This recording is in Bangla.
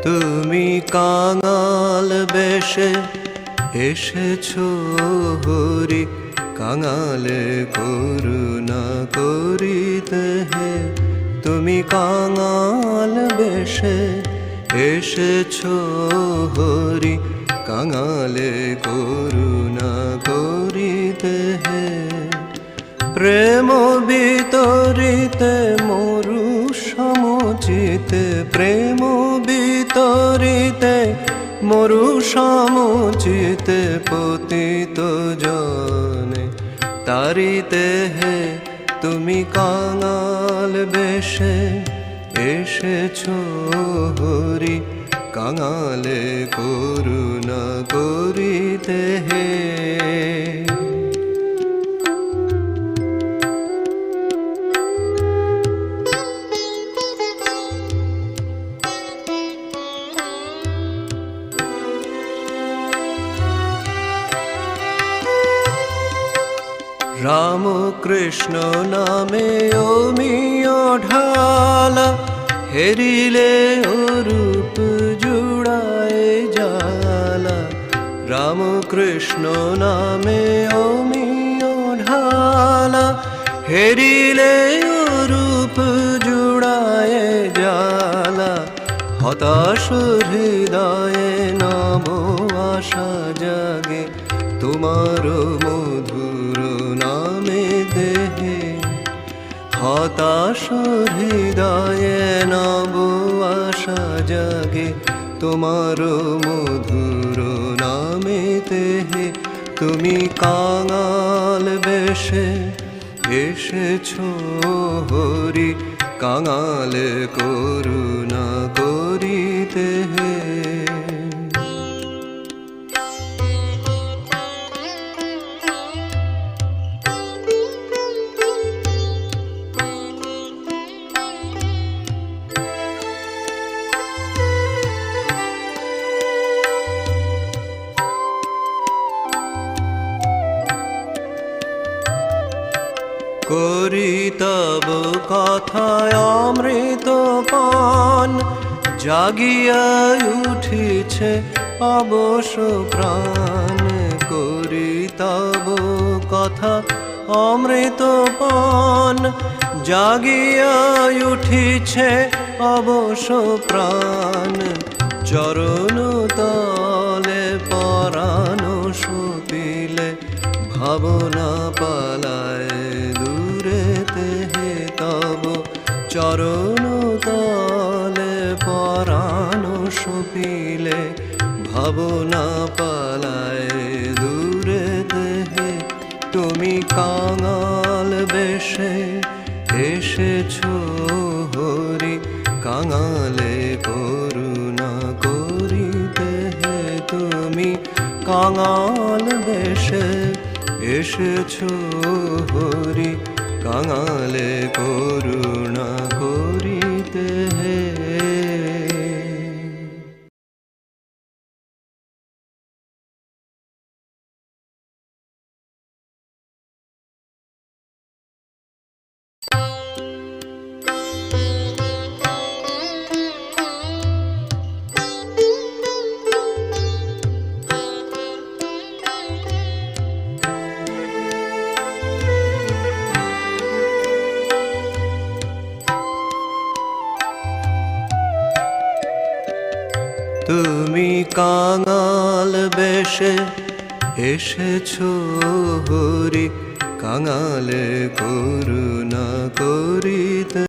তুমি কাঙাল বেশে এসেছো হরি, কাঙালে করুণা করিতে হে। তুমি কাঙাল বেশে এসেছো হরি, কাঙালে করুণা করিতে হে। প্রেম বিতরিতে মরু সমুচিতে, প্রেম বিতরিতে মরু সমুচিতে পতিত জনে তারিতে হে। তুমি কাঙাল বেশে এসেছো হরি, কাঙালে করুণা করিতে হে। রাম কৃষ্ণ নামে অমিয় ঢালা, হেরিলে অরূপ জুড়ায় জালা। রাম কৃষ্ণ নামে অমিয় ঢালা, হেরিলে অরূপ জুড়ায় জালা। হতাশ হৃদয়ে নব আশা জাগে, তোমার মধুর নামে দেহে। হতাশ হৃদয়ে নব আশা জাগে, তোমার মধুর নামে দেহে। তুমি কাঙাল বেশে এসেছো হরি, কাঙালে করুণা করিতে হে। করি তব কথায় অমৃত পান, জাগিয়া উঠিছে অবশ প্রাণ। করি তব কথা অমৃত পান, জাগিয়া উঠিছে অবশ প্রাণ। চরণ তলে পরাণ সপিলে, ভাবনা পালায় দূরেতে হে। তব চরণ তলে পরাণ সপিলে, ভাবনা পালায় দূরেতে হে। তুমি কাঙাল বেশে এসেছো হরি, কাঙালে করুণা করিতে হে। তুমি কাঙাল বেশে এসেছো হরি, কাঙালে করুণা করিতে হে। তুমি কাঙাল বেশে এসেছো হরি, কাঙালে করুণা করিতে